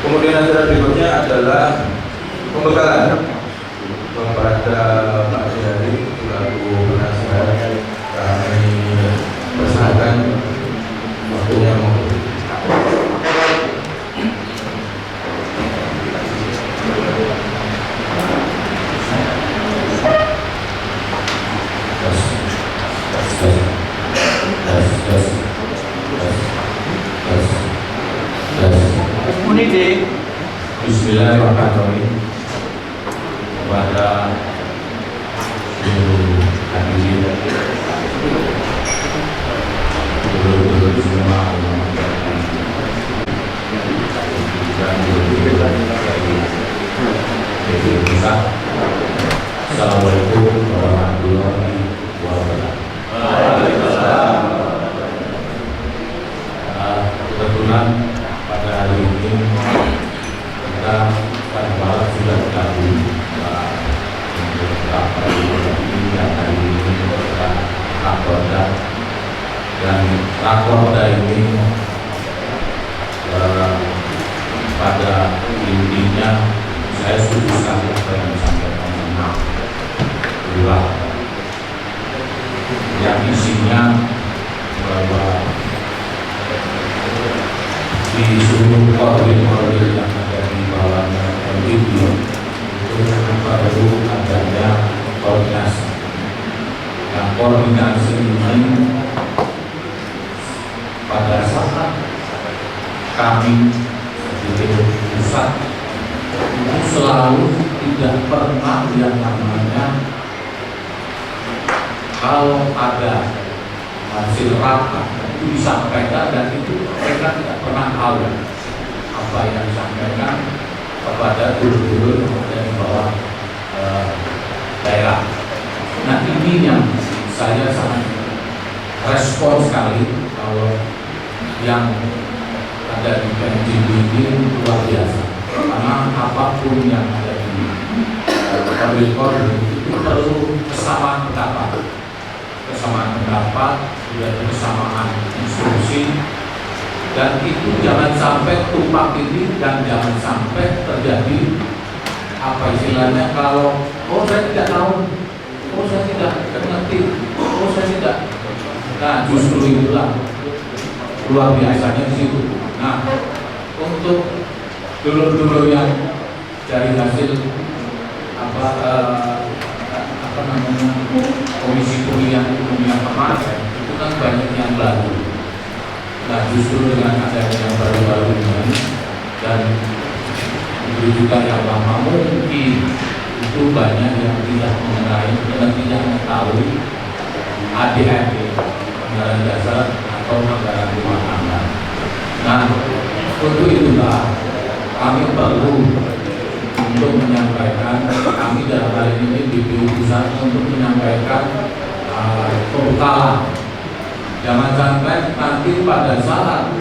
Kemudian acara berikutnya adalah pembekalan kepada Pak Jari selaku penasehat. Kami persilakan waktunya monggo. Bismillahirrahmanirrahim. Kepada seluruh hadirin, seluruh semua Assalamualaikum warahmatullahi wabarakatuh. Kebetulan pada hari ini kita pada malam sudah bergabung untuk rapat ini dan hari ini kita rakorda, dan rakorda ini pada intinya saya setuju sekali apa yang disampaikan Lurah, yang isinya bahwa di seluruh koridor yang ada di bawahnya MDB itu perlu adanya koordinasi. Nah, koordinasi ini pada saat kami di pusat itu selalu tidak pernah yang namanya kalau ada hasil rapat itu disampaikan, dan itu mereka tidak pernah tahu apa yang disampaikan kepada guru-guru yang ada di bawah daerah. Nah, ini yang saya sangat respon sekali kalau yang ada di PNJB ini luar biasa, karena apapun yang ada di koridor itu perlu kesamaan pendapat, dan kesamaan instruksi, dan itu jangan sampai tumpang tindih dan jangan sampai terjadi apa istilahnya, kalau saya tidak tahu, saya tidak mengerti, saya tidak. Nah, justru itulah luar biasanya di situ. Nah, untuk dulur-dulur yang dari hasil komisi pemilihan umum yang kemarin itu kan banyak yang baru. Nah, justru dengan adanya yang baru-baru ini dan itu juga yang lama, mungkin itu banyak yang tidak mengenai dan tidak mengetahui ADRT, anggaran dasar atau anggaran rumah tangga. Nah, untuk itulah kami perlu untuk menyampaikan, kami dalam hal ini di BPU Pusat untuk menyampaikan pembekalan. Jangan sampai nanti pada saat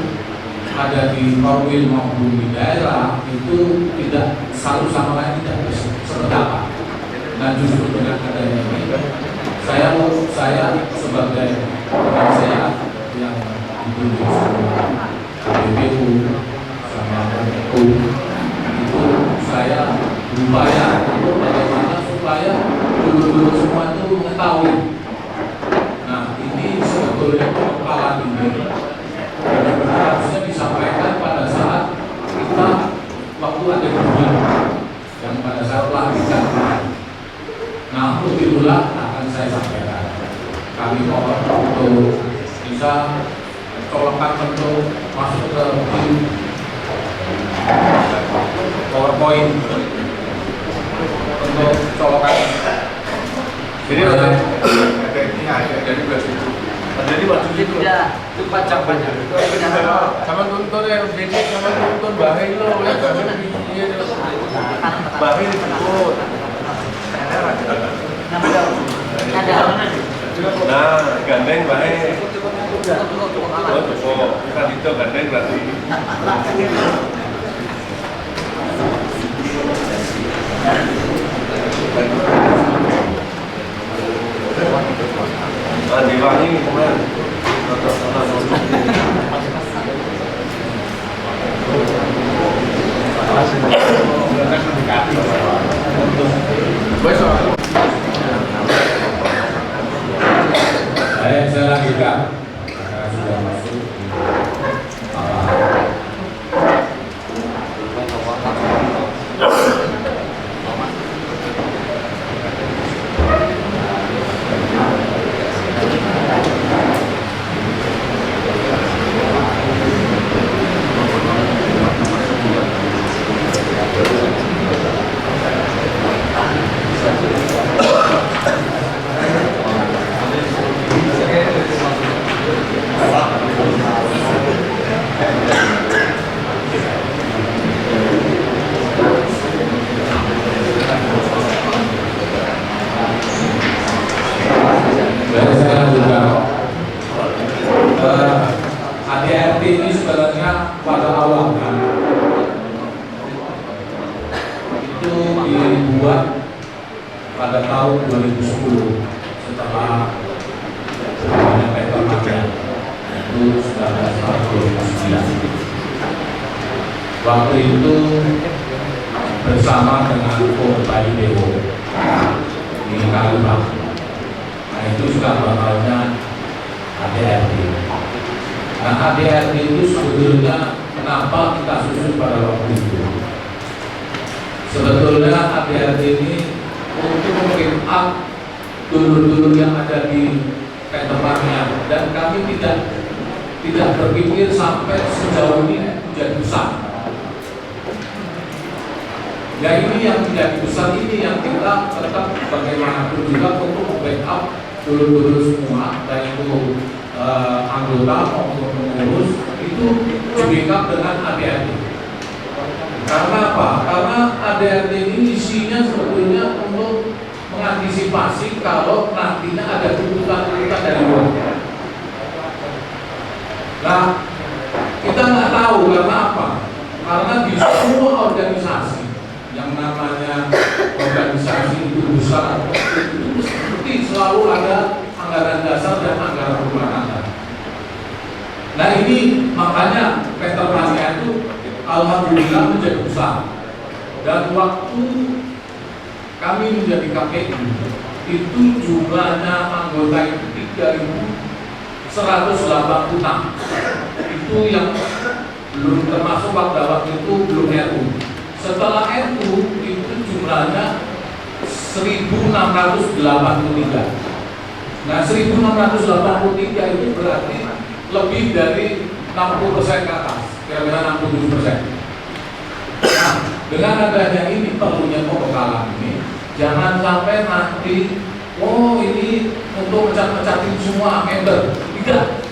ada di Korwil maupun di daerah itu tidak satu sama lain tidak bersependapat. Nah, justru dengan adanya ini, saya sebagai penasehat yang ditunjuk sama BPU sama BPU itu saya berupaya untuk bagaimana supaya dulu semua itu mengetahui. Nah, ini sebetulnya pembekalan ini benar-benar harusnya disampaikan pada saat kita waktu ada hubungan yang pada saat pelantikan. Nah, untuk itulah akan saya sampaikan. Kami mohon untuk bisa colokkan bentuk masuk ke PowerPoint untuk colokan. Jadi ada ini ada jadi begitu. Jadi waktu itu itu pajak-pajak itu sama tuntun ya, jadi sama tuntun bahaya lo ya, bahaya disebut. Nah, gandeng bahaya. Kita itu gandeng berarti. Diwangi kemarin. tahun 2010 setelah adanya Petromadia itu 1949. Waktu itu bersama dengan Ko Bayu Dewo di Kalibang. Nah itu sudah bakalnya ADRT. Nah ADRT itu sebetulnya kenapa kita susun pada waktu itu? Sebetulnya ADRT ini untuk mungkin up dulur-dulur yang ada di tempatnya, dan kami tidak berpikir sampai sejauh ini menjadi besar. Ya ini yang menjadi besar ini yang kita tetap bagaimanapun juga untuk backup dulur-dulur semua, baik itu anggota maupun pengurus itu di-backup dengan ADRT. Karena apa? Karena ADRT ini isinya sebetulnya untuk mengantisipasi kalau nantinya ada tuntutan-tuntutan dari luar. Nah, kita nggak tahu karena apa? Karena di semua organisasi yang namanya organisasi itu besar, itu seperti selalu ada anggaran dasar dan anggaran rumah tangga. Nah ini makanya Petromadia itu alhamdulillah menjadi besar. Dan waktu kami menjadi KPU itu jumlahnya anggota itu 3.186. Itu yang belum termasuk pada waktu itu belum RU. Setelah RU itu jumlahnya 1.683. Nah 1.683 itu berarti lebih dari 60% ke atas, kira-kira 67%. Nah dengan adanya ini perlunya pembekalan ini, jangan sampai nanti oh ini untuk mecat-mecatin semua member. Tidak.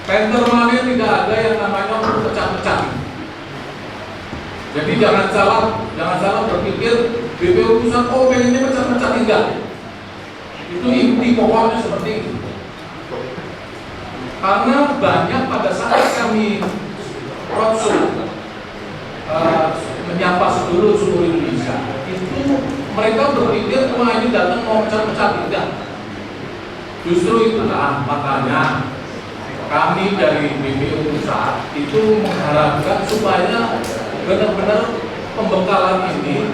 Petromadia tidak ada yang namanya untuk mecat-mecatin. Jadi jangan salah berpikir BPU pusat oh pengennya mecat-mecat, enggak. Itu inti pokoknya seperti itu. Karena banyak pada saat kami roadshow menyapa seluruh Indonesia, itu mereka berpikir wah ini datang mau mecat-mecat, enggak. Justru itulah makanya kami dari BPU pusat itu mengharapkan supaya benar-benar pembekalan ini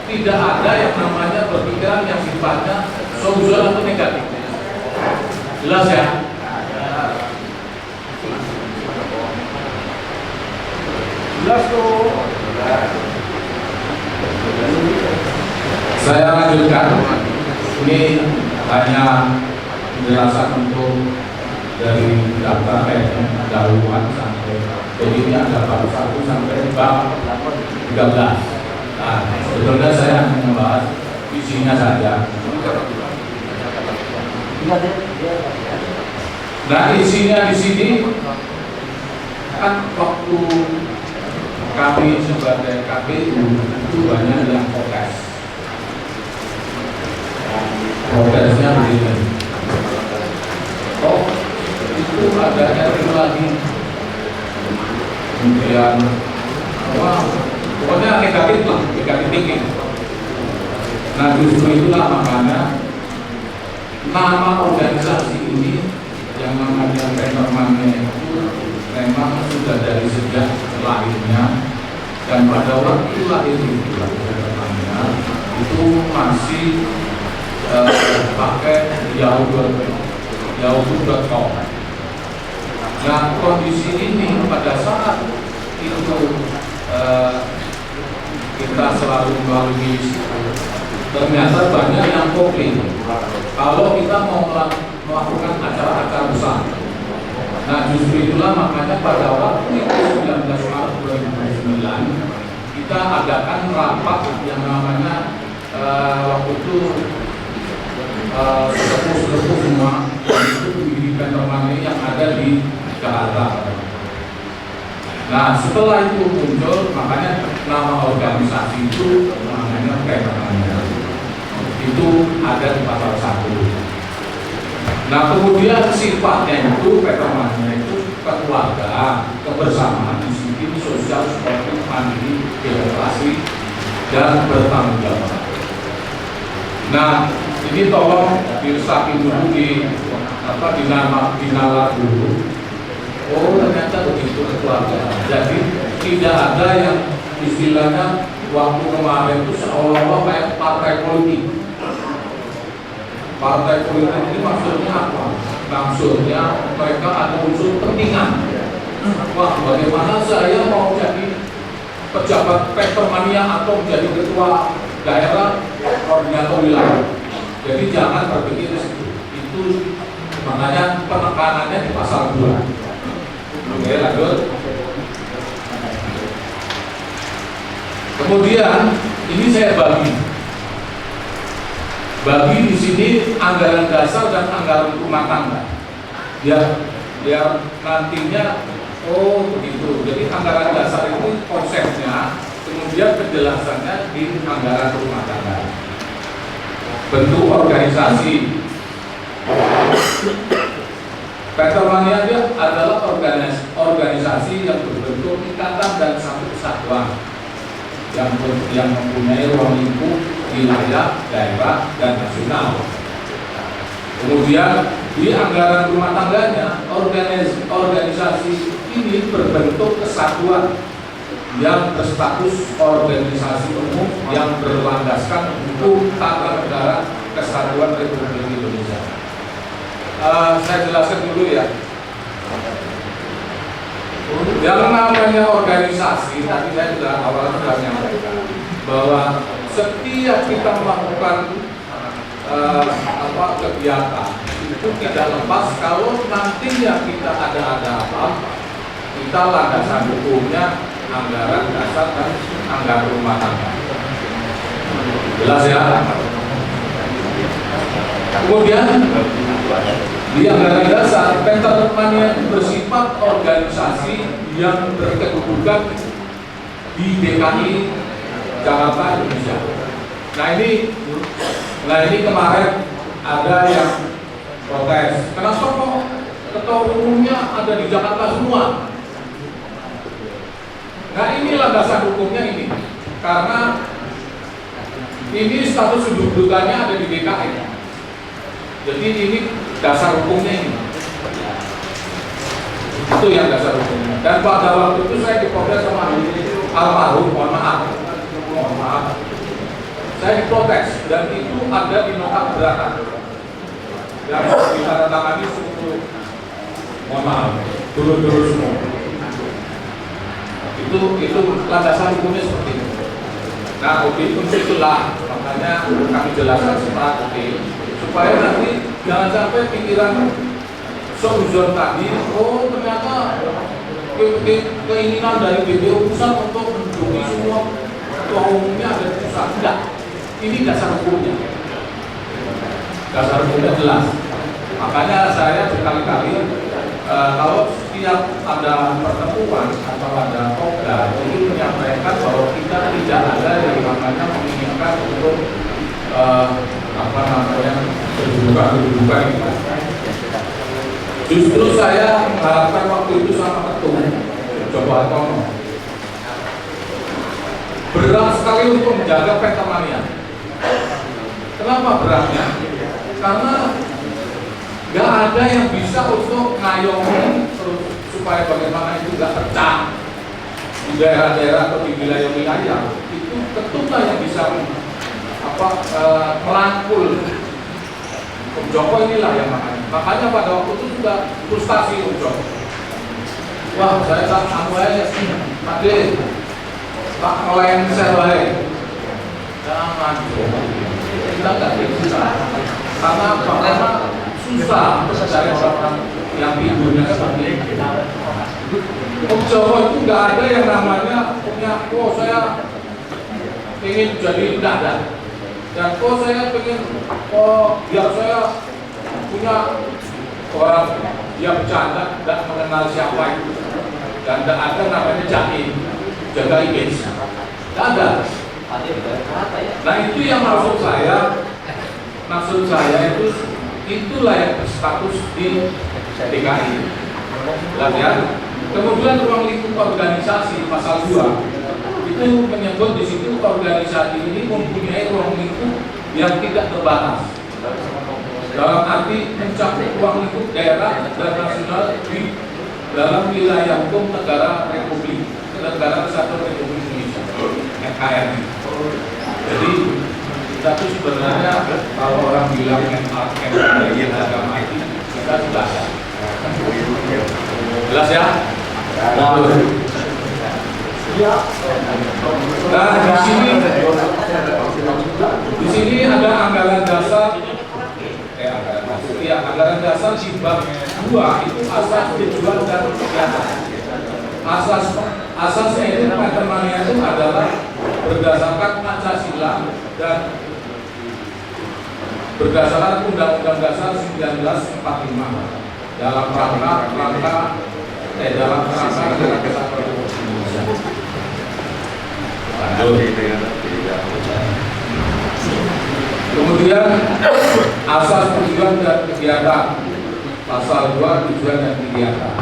tidak ada yang namanya berpikiran yang sifatnya solusial atau negatif. Jelas ya? Jelas tuh. Saya lanjutkan. Ini hanya penjelasan untuk dari daftar pendahuluan sampai jadi ini ada bab 1 sampai bab 13. Nah, sebetulnya saya membahas isinya saja. Nah, isinya di sini kan waktu kami sebagai KPU itu banyak yang protes. Protesnya begini. Oh, itu ada RU lagi. Kemudian wah, pokoknya negatif thinking. Nah justru itulah makanya nama organisasi ini yang namanya Petromadia itu memang sudah dari sejak lahirnya, dan pada waktu lahir itu Petromadia itu masih pakai yahoo.com. Nah kondisi ini pada saat itu kita selalu melalui ternyata banyak yang komplain kalau kita mau melakukan acara-acara besar. Nah justru itulah makanya pada waktu itu 19 Maret 2009 kita adakan rapat yang namanya waktu itu sepuh-sepuh semua itu di Petromadia yang ada di Jakarta. Nah setelah itu muncul, makanya nama organisasi itu namanya Petromadia. Itu ada di pasal 1. Nah kemudian sifatnya itu Petromadia itu kekeluargaan, kebersamaan, disiplin sosial, sportif, mandiri, demokrasi, dan bertanggung jawab. Nah, ini tolong diresapi dulu di dinalar dulu. Oh, ternyata begitu keluarga. Jadi tidak ada yang istilahnya waktu kemarin itu seolah-olah kayak partai politik. Partai politik ini maksudnya apa? Maksudnya mereka ada unsur kepentingan. Wah, bagaimana saya mau jadi pejabat Petromania atau menjadi ketua daerah koordinator wilayah. Jadi jangan berpikir itu makanya penekanannya di pasal 2. Oke, lanjut. Kemudian ini saya bagi di sini anggaran dasar dan anggaran rumah tangga. Ya, biar nantinya oh begitu. Jadi anggaran dasar itu konsepnya, kemudian penjelasannya di anggaran rumah tangga. Bentuk organisasi. Petromania dia adalah organisasi yang berbentuk ikatan dan satu kesatuan yang mempunyai ruang lingkup wilayah, daerah, dan nasional. Kemudian di anggaran rumah tangganya organisasi ini berbentuk kesatuan yang berstatus organisasi umum yang berlandaskan hukum tata negara Kesatuan Republik Indonesia. Saya jelaskan dulu ya. Yang namanya organisasi, tadi saya sudah awalnya sudah menyampaikan bahwa setiap kita melakukan kegiatan itu tidak lepas kalau nantinya kita ada apa, kita landasan hukumnya anggaran dasar dan anggaran rumah tangga. Jelas ya? Kemudian di anggaran dasar, Petromania bersifat organisasi yang berkedudukan di DKI Jakarta Indonesia. Nah ini kemarin ada yang protes. Kenapa kok ketua umumnya ada di Jakarta semua? Nah ini landasan hukumnya ini, karena ini status kedudukannya ada di DKI. Jadi ini dasar hukumnya ini. Itu yang dasar hukumnya. Dan pada waktu itu saya diprotes sama almarhum, mohon maaf. Saya diprotes dan itu ada di nota keberatan. Yang ditandatangani seluruh, mohon maaf, dulu semua. Itu landasan hukumnya seperti itu. Nah, untuk itulah makanya kami jelaskan secara detail supaya nanti jangan sampai pikiran seuzon tadi, oh ternyata keinginan dari BPO pusat untuk mendukung semua ketua umumnya ada di pusat. Tidak, ini dasar hukumnya. Dasar hukumnya jelas. Makanya saya berkali-kali kalau setiap ada pertemuan atau ada program itu menyampaikan bahwa kita tidak ada yang namanya menginginkan untuk kedudukan itu. Justru saya mengharapkan waktu itu sama ketum Joko Hartono berat sekali untuk menjaga Petromania. Kenapa beratnya? Karena nggak ada yang bisa untuk ngayomi supaya bagaimana itu nggak pecah di daerah-daerah atau di wilayah-wilayah. Itu ketumlah yang bisa merangkul. Om Joko inilah yang makanya pada waktu itu sudah frustasi Om Joko. Wah, saya tak tadi tak ngelayan saya baik. Jangan, kita nggak bisa. Karena susah mencari orang-orang yang tidurnya seperti ini. Om Joko itu nggak ada yang namanya punya, oh saya ingin jadi dada. Dan saya pengen, biar saya punya orang dia bercanda, tidak mengenal siapa itu, dan tidak ada namanya jaga image, tidak ada. Nah itu yang maksud saya itu itulah yang berstatus di DKI. Ya. Kemudian ruang lingkup organisasi pasal 2 itu menyebut di situ organisasi ini mempunyai ruang lingkup yang tidak terbatas. Dalam arti mencakup ruang lingkup daerah dan nasional di dalam wilayah hukum negara Kesatuan Republik Indonesia (NKRI). Jadi kita tuh sebenarnya kalau orang bilang NKRI agama itu kita sudah ada. Jelas ya? Nah, di sini ada anggaran dasar. Anggaran dasar di bab 2 itu asas tujuan dan kegiatan. Asasnya itu Pancasila itu adalah berdasarkan Pancasila dan berdasarkan Undang-Undang Dasar 1945 dalam kerangka negara kesatuan Republik Indonesia. Kemudian asas tujuan dan kegiatan, pasal 2 tujuan dan kegiatan.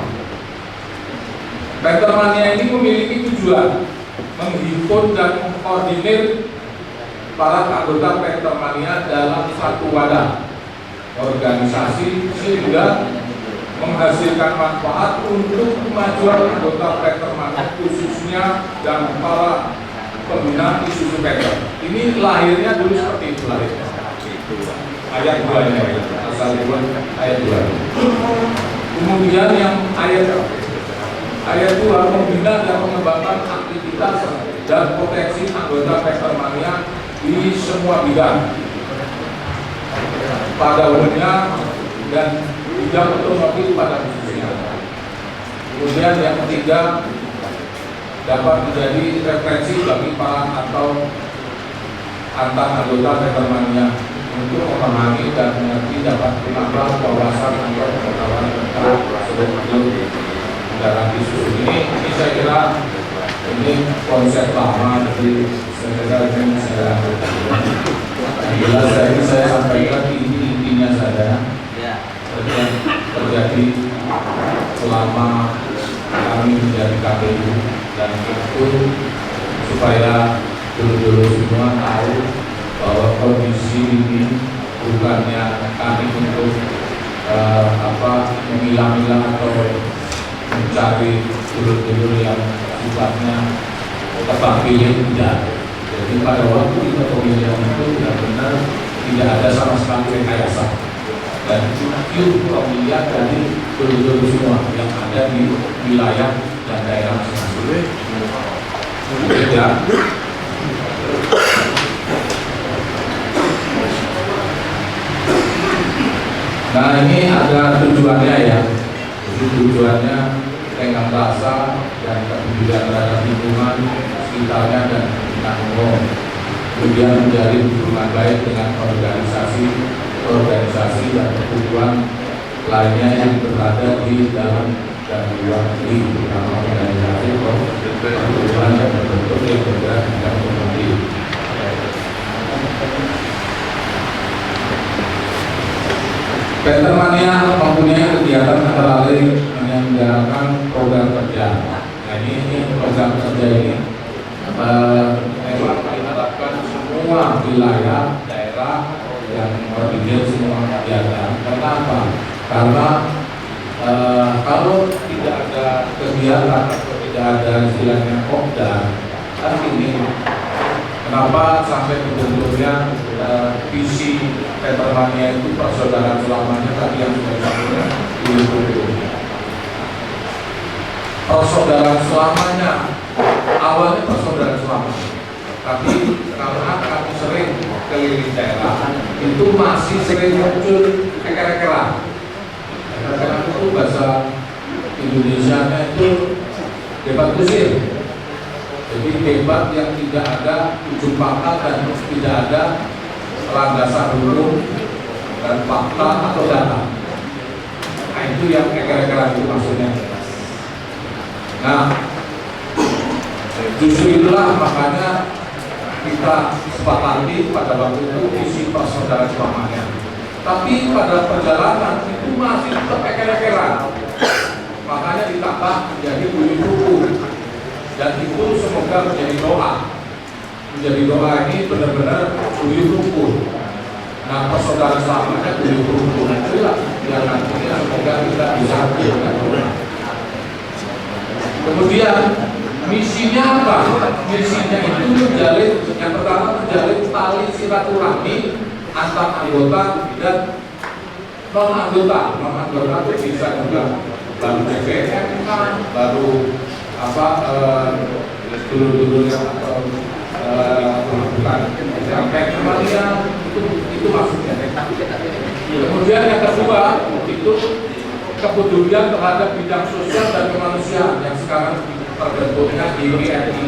Petermania ini memiliki tujuan menghimpun dan mengkoordinir para anggota Petermania dalam satu wadah organisasi sehingga menghasilkan manfaat untuk kemajuan anggota Petermania khususnya dan para pengguna isu Peter. Ini lahirnya dulu seperti itu lahirnya. Ayat 2 ya, pasal 2 ayat 2. Kemudian yang ayat 2 membina dan mengembangkan aktivitas dan potensi anggota Petermania di semua bidang pada umumnya dan bidang otomotif pada khususnya. Kemudian yang ketiga, dapat menjadi referensi bagi para atau antar anggota Petermania untuk memahami dan mengerti dapat menambah wawasan atau pengetahuan tentang sebelum dalam isu ini saya kira ini konsep lama, jadi saya kira ini saya jelas saya sampaikan ini intinya saja yang terjadi selama kami menjadi KPU dan itu supaya dulu-dulu semua tahu bahwa kondisi ini bukannya kami untuk memilah-milah atau mencari dulu-dulu yang sifatnya tebang pilih, tidak. Jadi pada waktu kita pemilihan itu benar-benar tidak ada sama sekali rekayasa dan pure pemilihan dari dulu-dulu semua yang ada di wilayah dan daerah masing-masing. Beda. Nah ini ada tujuannya ya. Jadi tujuannya tenggang rasa dan kepedulian terhadap lingkungan sekitarnya dan lingkungan umum. Kemudian menjalin hubungan baik dengan organisasi dan perkumpulan lainnya yang berada di dalam dan di luar negeri, terutama organisasi perkumpulan yang berbentuk yang bergerak di bidang otomotif. Petermania mempunyai kegiatan antara lain menyelenggarakan program kerja. Nah ini program kerja ini memang diharapkan semua wilayah daerah yang koordinir semua kegiatan. Kenapa? Karena kalau tidak ada kegiatan atau tidak ada istilahnya kopdar, kan ini kenapa sampai terbentuknya visi Petermania itu persaudaraan selamanya tadi yang sudah disampaikan itu. Persaudaraan selamanya awalnya persaudaraan selamanya, tapi karena kami sering keliling daerah itu masih sering muncul keker-kekeran. Keker-kekeran itu bahasa Indonesianya itu debat kusir. Jadi debat yang tidak ada ujung pangkal dan tidak ada landasan hukum dan fakta atau data. Nah itu yang keker-kekeran itu maksudnya. Nah justru itulah makanya kita sepakati pada waktu itu visi persaudaraan selamanya. Tapi pada perjalanan itu masih tetap keker-kekeran. Makanya ditambah menjadi buyut rukun. Dan itu semoga menjadi doa. Menjadi doa ini benar-benar buyut rukun. Nah, persaudaraan selamanya di hubungan itu lah yang nantinya semoga kita bisa lakukan. Kemudian misinya apa? Misinya itu menjalin, yang pertama menjalin tali silaturahmi antar anggota dan non anggota. Non anggota itu bisa juga baru BPMK, baru apa dulu-dulu yang bukan sampai kembalian itu maksudnya. Kemudian yang kedua itu kepedulian terhadap bidang sosial dan kemanusiaan yang sekarang terbentuknya di WNI.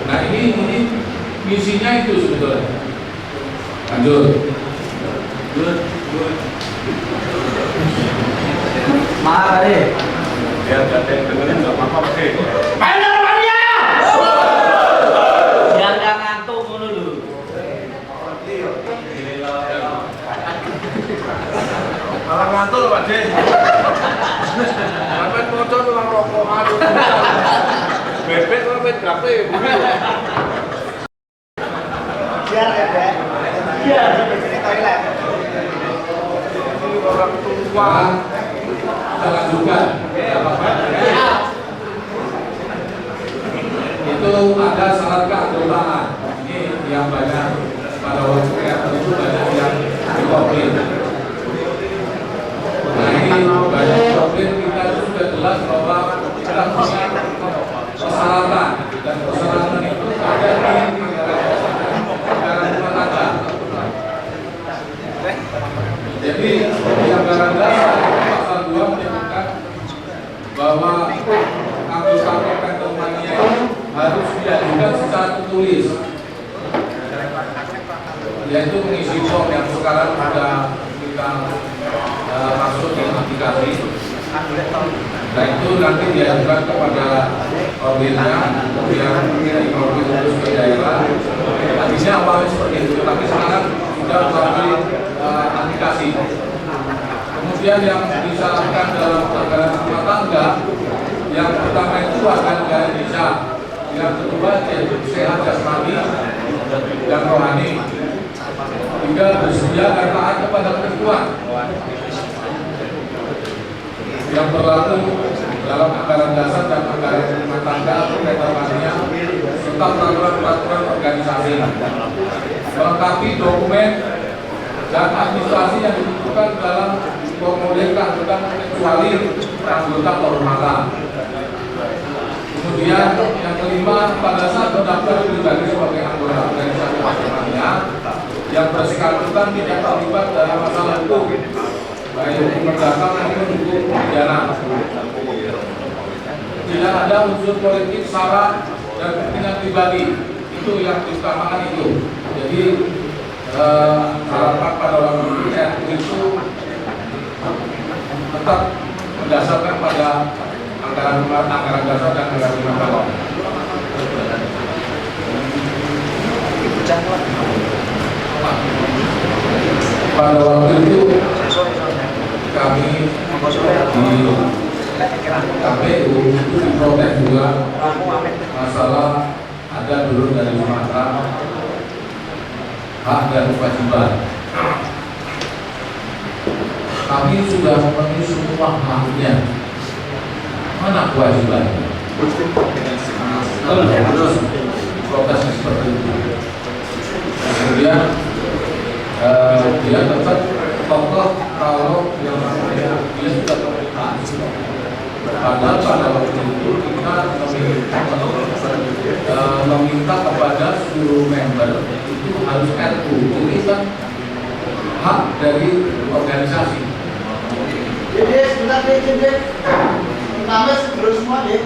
Nah ini misinya itu sebetulnya. Lanjut. Marah deh. Biar gak ada yang dengerin gak apa-apa Pak. Main depannya. Biar gak ngantuk dulu. Malah ngantuk Pak De. Sampai motor tukang rokokan. Bebek sampai gape. Biar ya, Dek. Biar di toilet. Orang tua. Kita lanjutkan. Itu ada syarat keanggotaan. Ini yang banyak pada waktu itu banyak yang dikomplain. Nah ini banyak komplain, kita sudah jelas bahwa kita punya persyaratan dan persyaratan itu ada di anggaran rumah tangga. Jadi di anggaran dasar pasal 2 menyebutkan bahwa anggota kepentingannya harus diajukan secara tertulis, yaitu mengisi form yang sekarang sudah kita masuk di aplikasi. Nah itu nanti diajukan kepada organnya, kemudian diproses terus ke daerah. Tadinya awalnya seperti itu, tapi sekarang sudah melalui aplikasi. Kemudian yang disarankan dalam anggaran rumah tangga, yang pertama itu akan negara Indonesia, yang kedua yaitu sehat jasmani dan rohani, tiga bersedia dan taat kepada ketentuan yang berlaku dalam anggaran dasar dan anggaran rumah tangga ketentuannya serta peraturan organisasi, melengkapi dokumen dan administrasi yang dibutuhkan dalam formulir keanggotaan kecuali anggota kehormatan. Kemudian yang kelima, pada saat mendaftar pribadi sebagai anggota organisasi masyarakatnya yang bersangkutan tidak terlibat dalam masalah hukum, baik hukum perdata maupun hukum pidana. Tidak ada unsur politik, syarat dan kepentingan pribadi. Itu yang diutamakan itu. Jadi harapan pada waktu itu tetap berdasarkan pada anggaran dasar dan anggaran rumah tangga. Pada waktu itu kami di KPU itu diprotes juga masalah ada dulu dari Sumatera hak dan kewajiban. Kami sudah memenuhi semua haknya. Mana kewajiban? Protesnya seperti itu. Kemudian dia tetap kokoh kalau yang namanya dia sudah terlibat. Padahal pada waktu itu kita meminta kepada seluruh member itu harus RU. Ini kan hak dari organisasi. Jadi sebentar deh, pertama sebelum semua deh.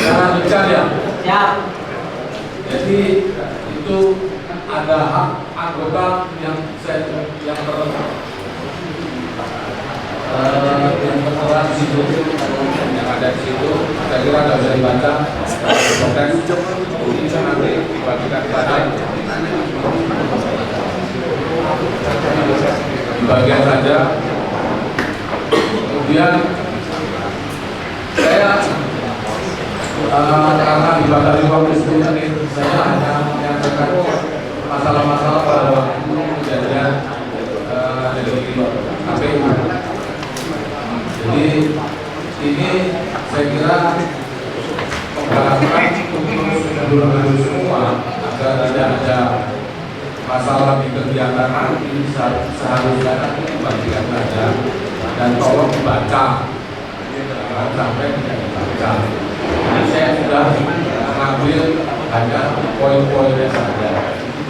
Lanjutkan ya. Siap. Jadi itu ada hak anggota yang tertera di situ, yang ada di situ. Saya kira nggak bisa dibaca. Proses ini nanti dibagikan kepada di bagian saja. Kemudian saya karena dibatasi waktu tadi, saya hanya menyampaikan masalah-masalah pada waktu kejadian dari KPU. Jadi ini saya kira mengharapkan untuk semua agar tidak ada masalah di kegiatan nanti, seharusnya nanti dibagikan saja dan tolong dibaca, jangan sampai tidak dibaca. Jadi saya sudah mengambil hanya poin-poinnya saja.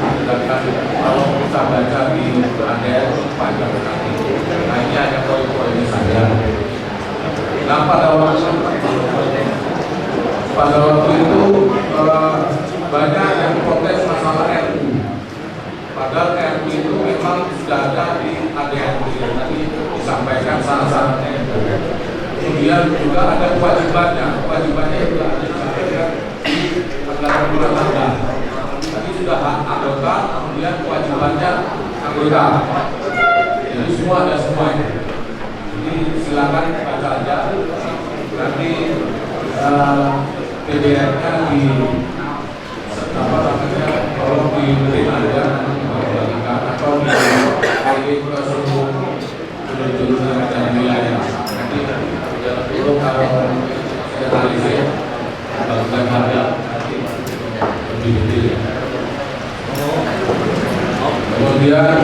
Sedangkan kalau kita baca di ADR panjang sekali. Nah ini hanya poin-poinnya saja. Nah pada waktu itu banyak yang protes masalah RU. Padahal RU itu memang sudah ada di ADR tadi disampaikan syarat-syaratnya. Kemudian juga ada kewajibannya juga ada disampaikan di anggaran rumah tangga. Tadi sudah hak anggota, kemudian kewajibannya anggota. Jadi semua ada semua. Jadi silakan baca aja. Nanti PDF-nya di kalau diberi aja atau di ke seluruh jurusan dan wilayah. Nanti dulu kalau saya analisis bagian harga lebih detail. Kemudian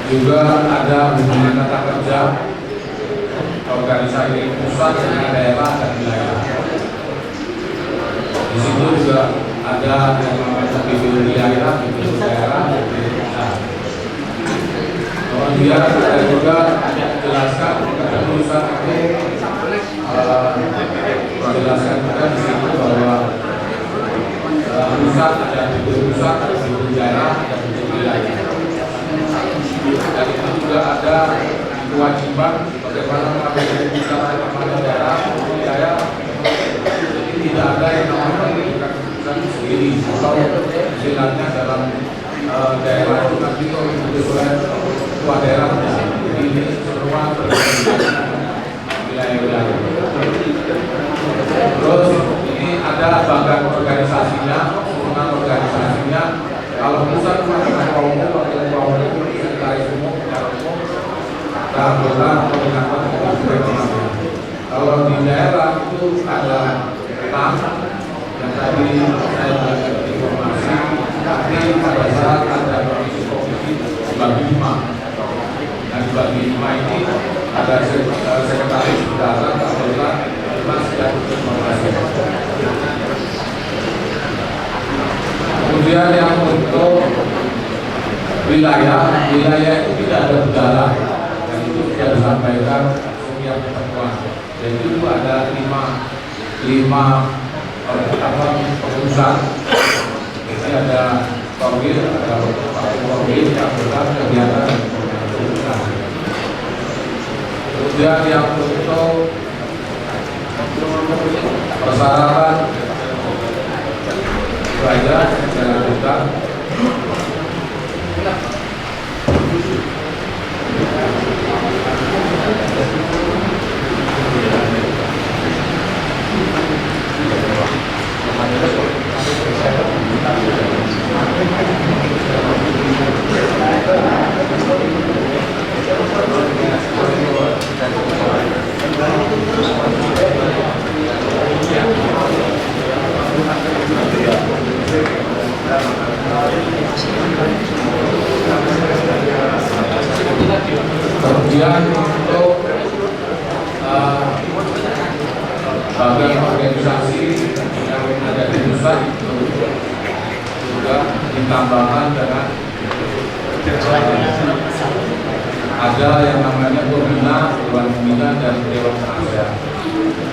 juga ada hubungan tata kerja organisasi pusat dengan daerah dan wilayah. Di situ juga ada yang namanya BPU wilayah, BPU daerah, BPU pusat. Kemudian ada juga jelaskan urusan itu menjelaskan juga di situ bahwa pusat ada BPU pusat, BPU daerah, dan BPU wilayah. Dan itu juga ada kewajiban bagaimana mengambil pusat dan daerah, wilayah. Jadi tidak ada yang namanya menentukan keputusan sendiri atau istilahnya dalam daerah itu nanti kalau diputus oleh ketua daerah. Jadi ini semua wilayah-wilayah. Terus ini ada bagian organisasinya, hubungan organisasinya. Kalau pusat mengatakan kelompok atau kelompok sekretaris umum, anggota koordinator ekonomi. Kalau di daerah itu ada 6 yang tadi saya berikan informasi. Tapi pada saat ada komisi dibagi 5. Nah dibagi 5 ini ada sekretaris daerah, anggota, dan informasi. Kemudian yang untuk wilayah itu tidak ada udara. Sudah disampaikan setiap pertemuan. Jadi itu ada 5 pengurusan. Jadi ada Korwil, ada Korwil, anggota kegiatan dan pengurusan. Kemudian yang untuk persyaratan belajar saya lanjutkan. Kemudian untuk bagian organisasi yang ada di pusat juga ditambahkan dengan ada yang namanya Dewan Pembina dan Dewan Penasihat.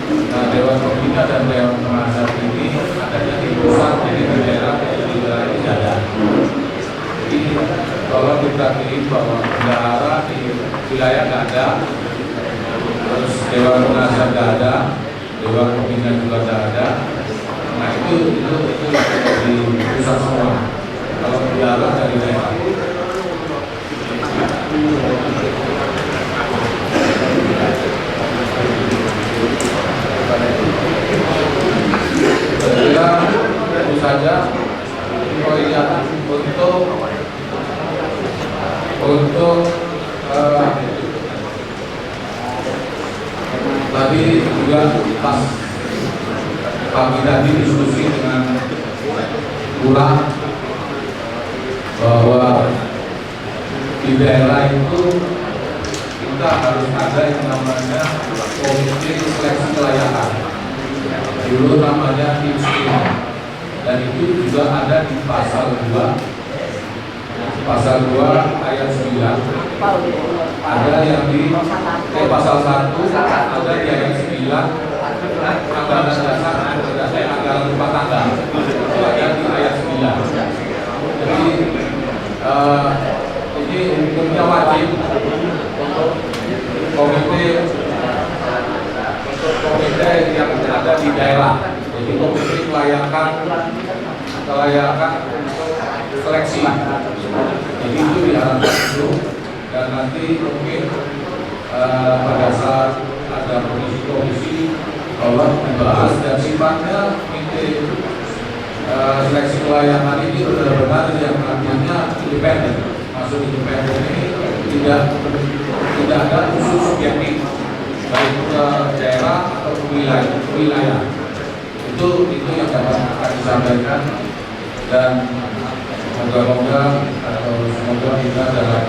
Nah, Dewan Pembina dan Dewan Penasihat ini adanya di pusat, jadi di daerah, di wilayah tidak ada. Jadi kalau diperhatiin bahwa bendahara di wilayah nggak ada, terus dewan penasihat nggak ada, dewan pembina juga nggak ada. Nah itu di pusat semua. Kalau bendahara dari daerah. Saya tentu saja untuk tadi juga pas pagi tadi diskusi dengan Lurah bahwa di daerah itu kita harus ada yang namanya komite seleksi kelayakan. Dulu namanya ISTIMO, dan itu juga ada di pasal 2 ayat 9, ada yang di pasal 1 ada di ayat 9 anggaran dasar, anggaran rumah tangga itu ada di ayat 9. Jadi ini hukumnya wajib untuk komite yang ada di daerah. Jadi komite kelayakan seleksi. Jadi itu diharapkan itu, dan nanti mungkin pada saat ada komisi-komisi Allah membahas, dan sifatnya komite seleksi kelayakan ini benar-benar yang artinya independen. Maksud independen ini tidak ada unsur subjektif baik ke daerah atau ke wilayah. Itu yang dapat kami sampaikan, dan semoga kita dalam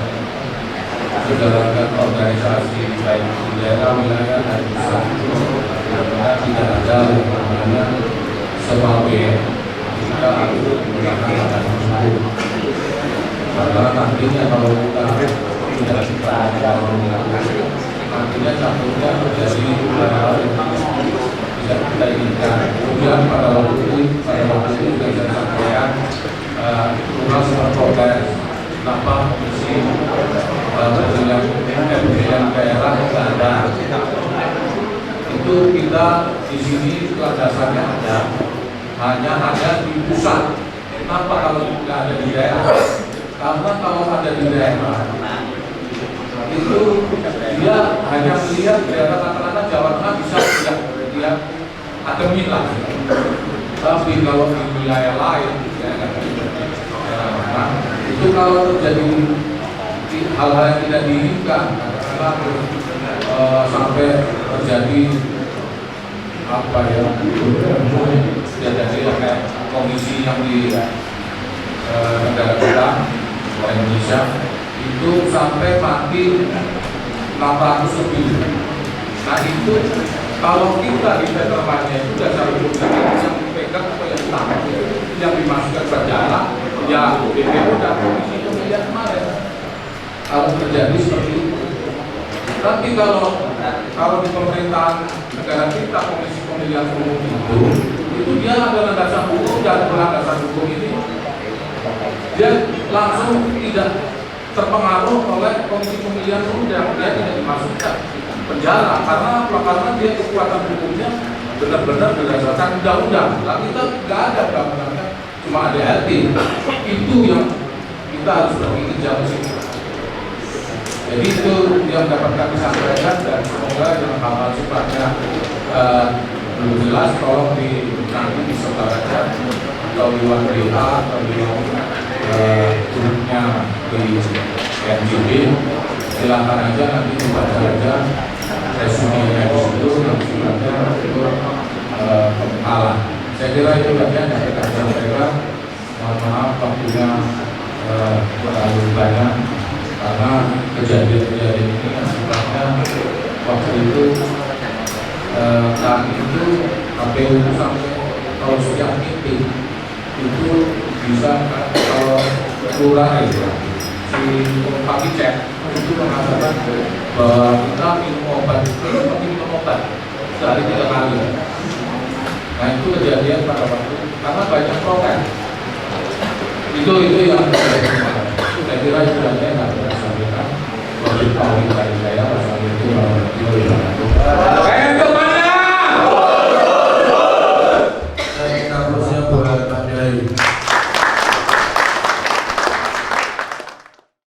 menjalankan organisasi baik di daerah, wilayah dan pusat itu benar-benar tidak ada yang namanya sebagai kita harus menggunakan hukum. Karena nantinya kalau kita tidak artinya takutnya terjadi hal-hal yang tidak kita inginkan. Kemudian pada waktu itu sudah saya sampaikan tugas berprogres kenapa komisi pemilihan daerah tidak ada. Itu kita di sini dasarnya ada, hanya ada di pusat. Kenapa kalau tidak ada di daerah? Karena kalau ada di daerah itu dia hanya melihat daerah rata-rata Jawa Tengah bisa tidak dia ademin lah. Tapi kalau di wilayah lain itu kalau terjadi hal-hal yang tidak diinginkan, sampai terjadi apa ya, jadi kayak komisi yang di negara kita Indonesia itu sampai mati 600 lebih. Nah itu kalau kita di determinnya itu dasar hukum yang dipegang atau yang utama yang dimasukkan berjalan ya BPO dan komisi pemilihan kemarin harus terjadi seperti itu. Tapi kalau di pemerintahan negara kita komisi pemilihan umum itu dia ada landasan hukum, dan landasan hukum ini dia langsung tidak terpengaruh oleh komisi pemilihan umum, dan dia tidak dimasukkan penjara. Karena apa? Karena dia kekuatan hukumnya benar-benar berdasarkan undang-undang. Lah kita nggak ada undang-undangnya, cuma ada ADART. Itu yang kita harus berpikir jauh sih. Jadi itu yang dapat kami sampaikan, dan semoga yang hal-hal sifatnya belum jelas tolong nanti disebarkan atau di WA atau di grupnya di NGB. Silakan aja nanti dibaca aja resumenya di situ yang sifatnya itu pembekalan. Saya kira itu saja yang saya sampaikan. Mohon maaf waktunya terlalu banyak karena kejadian-kejadian ini yang sifatnya waktu itu saat itu KPU sampai kalau setiap meeting itu bisa kalau lurah ya si Pak Cek itu mengatakan bahwa kita minum obat itu seperti minum obat sehari 3 kali. Nah itu kejadian pada waktu karena banyak protes. Itu yang saya saya nggak bisa sampaikan. Wajib pamit dari saya. Wassalamualaikum warahmatullahi wabarakatuh. Saya harusnya buat Pak Kiai.